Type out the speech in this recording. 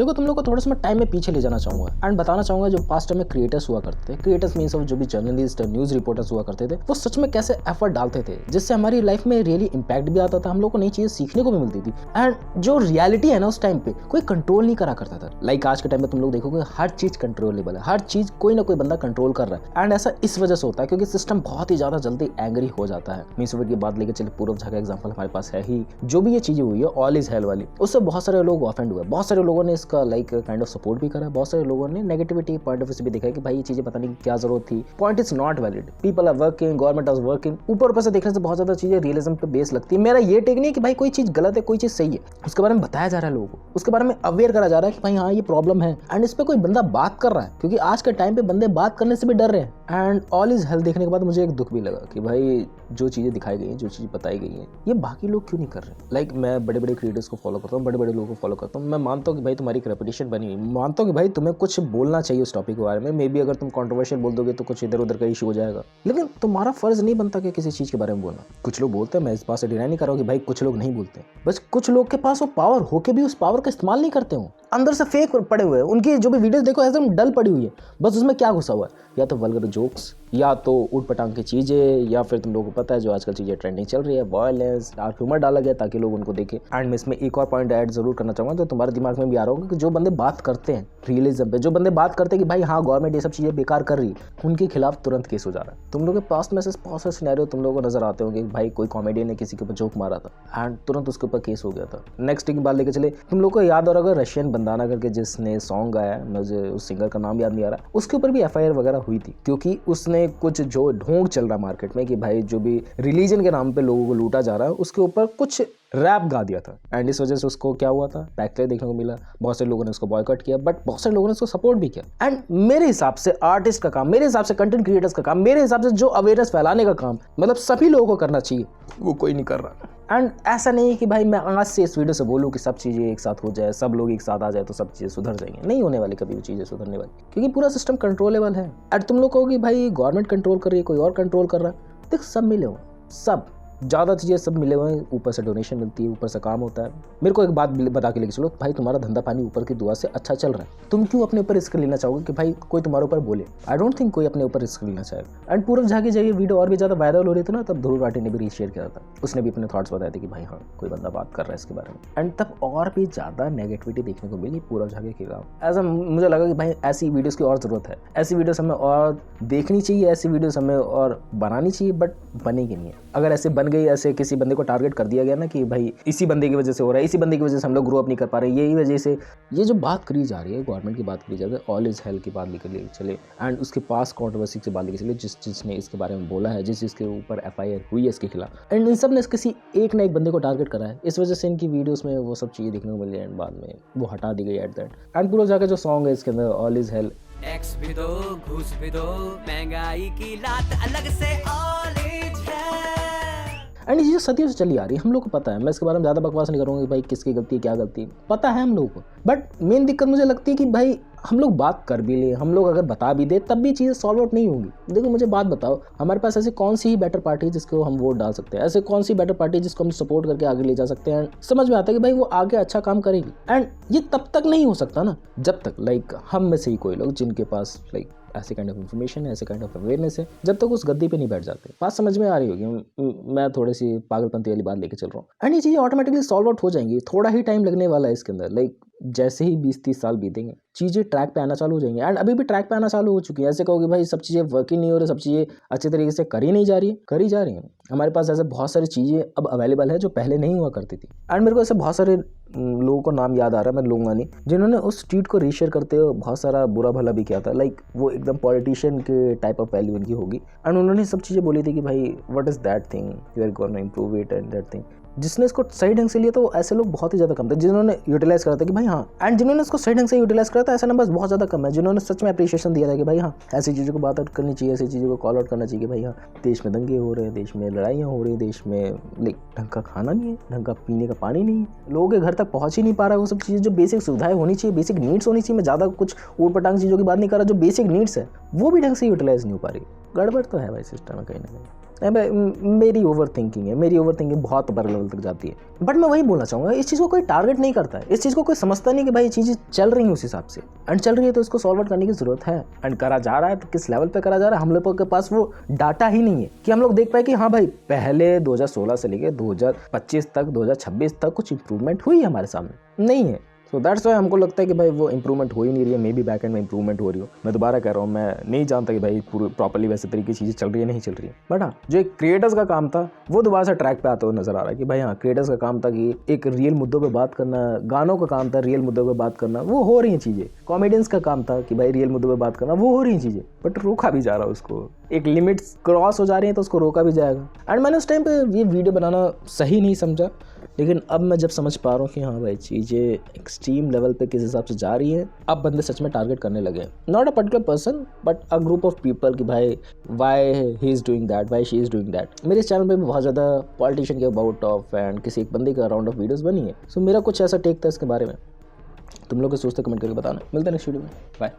देखो तुम लोग को थोड़ा सा मैं टाइम में पीछे ले जाना चाहूँगा एंड बताना चाहूँगा जो पास्ट टाइम में क्रिएटर्स हुआ करते थे, क्रिएटर्स मीन्स जो भी जर्नलिस्ट न्यूज़ रिपोर्टर्स हुआ करते थे, वो सच में कैसे एफर्ट डालते थे जिससे हमारी लाइफ में रियली इंपैक्ट भी आता था, हम लोग को नई चीज़ें सीखने को भी मिलती थी। एंड जो रियलिटी है ना उस टाइम पे कोई कंट्रोल नहीं करा करता था। लाइक आज के टाइम में तुम लोग देखोगे हर चीज़ कंट्रोलेबल है, हर चीज़ कोई ना कोई बंदा कंट्रोल कर रहा है। एंड ऐसा इस वजह से होता है क्योंकि सिस्टम बहुत ही ज़्यादा जल्दी एंग्री हो जाता है। मीन्स की बात लेके चले, पूर्व झा का एग्जाम्पल हमारे पास है ही, जो भी ये चीज़ें हुई है ऑल इज हेल वाली, उससे बहुत सारे लोग ऑफेंड हुए, बहुत सारे लोगों ने इसका लाइक काइंड ऑफ सपोर्ट भी करा, बहुत सारे लोगों ने नेगेटिविटी पॉइंट ऑफ व्यू से भी देखा कि भाई ये चीजें पता नहीं क्या जरूरत थी। Point is not valid, people are working, government is working, ऊपर से देखने से बहुत ज्यादा चीजें रियलिज्म पे बेस लगती है। मेरा ये टेक नहीं है कि भाई कोई चीज गलत है कोई चीज सही है, उसके बारे में बताया जा रहा है लोगों को, उसके बारे में अवेयर करा जा रहा है कि भाई हाँ ये प्रॉब्लम है एंड इस पे कोई बंदा बात कर रहा है, क्योंकि आज के टाइम पे बंदे बात करने से भी डर रहे हैं। एंड ऑल इज हेल्थ देखने के बाद मुझे एक दुख भी लगा कि भाई जो चीजें दिखाई गई हैं, जो चीजें बताई गई हैं, ये बाकी लोग क्यों नहीं कर रहे। लाइक मैं बड़े बड़े क्रिएटर्स को फॉलो करता हूँ, बड़े बड़े लोगों को फॉलो करता हूँ, मैं मानता हूँ कि भाई तुम्हारी एक रेपुटेशन बनी हुई, मानता हूँ कि भाई तुम्हें कुछ बोलना चाहिए उस टॉपिक के बारे में। मे बी अगर तुम कंट्रोवर्शियल बोल दोगे तो कुछ इधर उधर का इशू हो जाएगा, लेकिन तुम्हारा फर्ज नहीं बनता कि किसी चीज के बारे में बोलना। कुछ लोग बोलते हैं, मैं इस बात से डिनाई नहीं कर रहा हूँ कि भाई कुछ लोग नहीं बोलते, बस कुछ लोग के पास वो पावर होके भी उस पावर का इस्तेमाल नहीं करते हो, अंदर से फेक पड़े हुए हैं। उनकी जो भी वीडियोस देखो एकदम डल पड़ी हुई है, बस उसमें क्या घुसा हुआ है, या तो वल्गर जोक्स, या तो ऊट पटांग की चीजें, या फिर तुम लोगों को पता है जो आजकल चीजें ट्रेंडिंग चल रही है, वायलेंस, डार्क ह्यूमर डाला गया ताकि लोग उनको देखें। एंड मैं इसमें एक और पॉइंट ऐड जरूर करना चाहूंगा तो तुम्हारे दिमाग में भी आ रहा होगा कि जो बंदे बात करते हैं रियलिज्म पे, जो बंदे बात करते हैं कि भाई हाँ गवर्नमेंट ये सब चीजें बेकार कर रही है, उनके खिलाफ तुरंत केस हो जा रहा है। तुम लोग के पास्ट में से बहुत सारे सिनेरियो तुम लोगों को नजर आते होंगे, भाई कोई कॉमेडियन ने किसी के ऊपर जोक मारा था एंड तुरंत उसके ऊपर केस हो गया था। नेक्स्ट की बात लेके चले, तुम लोग को याद हो रहा रशियन बंदाना करके जिसने सॉन्ग गाया, मुझे उस सिंगर का नाम याद नहीं आ रहा, उसके ऊपर भी एफआईआर वगैरह हुई थी क्योंकि उसने कुछ जो ढोंग चल रहा मार्केट में कि भाई जो भी रिलीजन के नाम पे लोगों को लूटा जा रहा है, उसके ऊपर कुछ रैप गा दिया था एंड इस वजह से उसको क्या हुआ था, बैकलैश देखने को मिला। बहुत सारे लोगों ने उसको बॉयकॉट किया, बट बहुत सारे लोगों ने उसको सपोर्ट भी किया। एंड मेरे हिसाब से आर्टिस्ट का काम, मेरे हिसाब से कंटेंट क्रिएटर्स का काम, मेरे हिसाब से जो अवेयरनेस फैलाने का काम मतलब सभी लोगों को करना चाहिए, वो कोई नहीं कर रहा। एंड ऐसा नहीं है कि भाई मैं आज से इस वीडियो से बोलूँ कि सब चीज़ें एक साथ हो जाए, सब लोग एक साथ आ जाए तो सब चीज़ें सुधर जाएंगी, नहीं होने वाली कभी भी चीज़ें सुधरने वाली, क्योंकि पूरा सिस्टम कंट्रोलेबल है। एंड तुम लोग कहोगे भाई गवर्नमेंट कंट्रोल कर रही है, कोई और कंट्रोल कर रहा है, देख सब मिले हुए, सब ज़्यादा चीज़ें सब मिले हुए हैं, ऊपर से डोनेशन मिलती है, ऊपर से काम होता है। मेरे को एक बात बता के लेके चलो, भाई तुम्हारा धंधा पानी ऊपर की दुआ से अच्छा चल रहा है, तुम क्यों अपने ऊपर रिस्क लेना चाहोगे कि भाई कोई तुम्हारे ऊपर बोले। आई डोंट थिंक कोई अपने ऊपर रिस्क लेना चाहेगा। एंड पूर्व झा की जब ये वीडियो और भी ज़्यादा वायरल हो रही थी ना, तब ध्रुव राठी ने भी रीशेयर किया था, उसने भी अपने थॉट्स बताए थे कि भाई हाँ कोई बंदा बात कर रहा है इसके बारे में। एंड तब और भी ज़्यादा नेगेटिविटी देखने को मिली पूर्व झा के खिलाफ। ऐसा मुझे लगा कि भाई ऐसी वीडियोज़ की और ज़रूरत है, ऐसी वीडियोस हमें और देखनी चाहिए, ऐसी वीडियोस हमें और बनानी चाहिए, बट बनेगी नहीं है। अगर ऐसे बन गई, ऐसे किसी बंदे को टारगेट कर दिया गया ना कि भाई इसी बंदे की वजह से हो रहा है, इसी बंदे की वजह से हम लोग ग्रो अप नहीं कर पा रहे, यही वजह से ये जो बात करी जा रही है, गवर्नमेंट की बात करी जा रही है, ऑल इज हेल्थ की बात लेकर चले एंड उसके पास कॉन्ट्रोवर्सी से बात लेकर चले, जिसने इसके बारे में बोला है, जिसके ऊपर एफआईआर हुई है इसके खिलाफ, एंड इन सब ने किसी एक ना एक बंदे को टारगेट करा है। इस वजह से इनकी वीडियोस में वो सब चीज़ें देखने को मिली एंड बाद में वो हटा दी गई एट दैट। एंड पूरा जाकर जो सॉन्ग है इसके अंदर ऑल इज हेल्थ, टैक्स भी दो, घूस भी दो, महंगाई की लात अलग से ऑल इज है। एंड ये चीज़ सदियों से चली आ रही है, हम लोग को पता है। मैं इसके बारे में ज़्यादा बकवास नहीं करूँगा कि भाई किसकी गलती है क्या गलती है, पता है हम लोगों को। बट मेन दिक्कत मुझे लगती है कि भाई हम लोग बात कर भी ले, हम लोग अगर बता भी दे तब भी चीज़ें सॉल्व आउट नहीं होंगी। देखो मुझे बात बताओ, हमारे पास ऐसी कौन सी ही बेटर पार्टी है जिसको हम वोट डाल सकते हैं, ऐसे कौन सी बेटर पार्टी जिसको हम सपोर्ट करके आगे ले जा सकते हैं। समझ में आता है कि भाई वो आगे अच्छा काम करेगी। एंड ये तब तक नहीं हो सकता ना जब तक लाइक हम में से ही कोई लोग जिनके पास लाइक ऐसे काइंड ऑफ इन्फॉर्मेशन है, ऐसे काइंड ऑफ अवेयरनेस है, जब तक उस गद्दी पे नहीं बैठ जाते। बात समझ में आ रही होगी, मैं थोड़ी सी पागलपंती वाली बात लेके चल रहा हूँ। एंड ये चीज़ें ऑटोमेटिकली सॉल्व आउट हो जाएंगी, थोड़ा ही टाइम लगने वाला है इसके अंदर। लाइक जैसे ही 20-30 साल बीतेंगे चीज़ें ट्रैक पे आना चालू हो जाएंगी। एंड अभी भी ट्रैक पे आना चालू हो चुकी है। ऐसे कहोगे भाई सब चीज़ें वर्किंग नहीं हो रही, सब चीज़ें अच्छे तरीके से करी नहीं जा रही है, करी जा रही हैं। हमारे पास ऐसे बहुत सारी चीज़ें अब अवेलेबल है जो पहले नहीं हुआ करती थी। एंड मेरे को ऐसे बहुत सारे लोगों को नाम याद आ रहा है, मैं लूँगा नहीं, जिन्होंने उस ट्वीट को रीशेयर करते हुए बहुत सारा बुरा भला भी किया था। लाइक वो एकदम पॉलिटिशियन के टाइप ऑफ वैल्यू उनकी होगी। एंड उन्होंने सब चीज़ें बोली थी कि भाई what is that thing, you are gonna improve it and that thing. जिसने इसको सही ढंग से लिया तो ऐसे लोग बहुत ही ज़्यादा कम थे, जिन्होंने यूटिलाइज करा था कि भाई हाँ। एंड जिन्होंने इसको सही ढंग से यूटिलाइज करा था ऐसे नंबर्स बहुत ज़्यादा कम है। जिन्होंने सच में अप्रिशिएशन दिया था कि भाई हाँ ऐसी चीज़ों को बात आउट करनी चाहिए, ऐसी चीज़ों को कॉल आउट करना चाहिए कि भाई हाँ देश में दंगे हो रहे हैं, देश में लड़ाइयाँ हो रही हैं, देश में लाइक ढंग का खाना नहीं है, ढंग का पीने का पानी नहीं है, लोगों के घर तक पहुँच ही नहीं पा रहा है वो सब चीज़ें जो बेसिक सुविधाएं होनी चाहिए, बेसिक नीड्स होनी चाहिए। मैं ज़्यादा कुछ ऊट पटांग चीज़ों की बात नहीं कर रहा, जो बेसिक नीड्स है वो भी ढंग से यूटिलाइज नहीं हो पा रही। गड़बड़ तो है भाई सिस्टम में कहीं ना कहीं। मेरी ओवर थिंकिंग है, मेरी ओवर थिंकिंग बहुत ऊपर लेवल तक जाती है। बट मैं वही बोलना चाहूँगा, इस चीज़ को कोई टारगेट नहीं करता है, इस चीज़ को कोई समझता नहीं कि भाई ये चीज़ें चल रही हैं उस हिसाब से, एंड चल रही है तो इसको सॉल्व आउट करने की ज़रूरत है। एंड करा जा रहा है तो किस लेवल पे करा जा रहा है, हम लोगों के पास वो डाटा ही नहीं है कि हम लोग देख पाए कि हाँ भाई पहले 2016 से लेके 2025 तक 2026 तक कुछ इंप्रूवमेंट हुई है हमारे सामने, नहीं है। सो दैट्स वाई हमको लगता है कि भाई वो इंप्रूवमेंट हो ही नहीं रही है, मे बी बैक एंड में इंप्रूवमेंट हो रही हो। मैं दोबारा कह रहा हूँ, मैं नहीं जानता कि भाई पूरी प्रॉपर्ली वैसे तरीके चीज़ें चल रही है नहीं चल रही है, बट हाँ जो एक क्रिएटर्स का काम था वो दोबारा से ट्रैक पे आते हुए नजर आ रहा है कि भाई हाँ क्रिएटर्स का काम था कि एक रियल मुद्दों पे बात करना, गानों का काम था रियल मुद्दों पे बात करना, वो हो रही हैं चीज़ें। कॉमेडियंस का काम था कि भाई रियल मुद्दों पे बात करना, वो हो रही हैं चीज़ें, बट रोका भी जा रहा है उसको, एक लिमिट्स क्रॉस हो जा रही है तो उसको रोका भी जाएगा। एंड मैंने उस टाइम पे ये वीडियो बनाना सही नहीं समझा, लेकिन अब मैं जब समझ पा रहा हूँ कि हाँ भाई चीज़ें एक्सट्रीम लेवल पे किस हिसाब से जा रही हैं, अब बंदे सच में टारगेट करने लगे हैं, not a particular person but a group of people कि भाई why he is doing that, why she is doing that. मेरे चैनल पे भी बहुत ज़्यादा पॉलिटिशियन के अबाउट ऑफ एंड किसी एक बंदे के अराउंड ऑफ वीडियोज़ बनी है। सो मेरा कुछ ऐसा टेक था इसके बारे में, तुम लोग सोचते कमेंट करके बताना। मिलते हैं नेक्स्ट वीडियो में, बाय।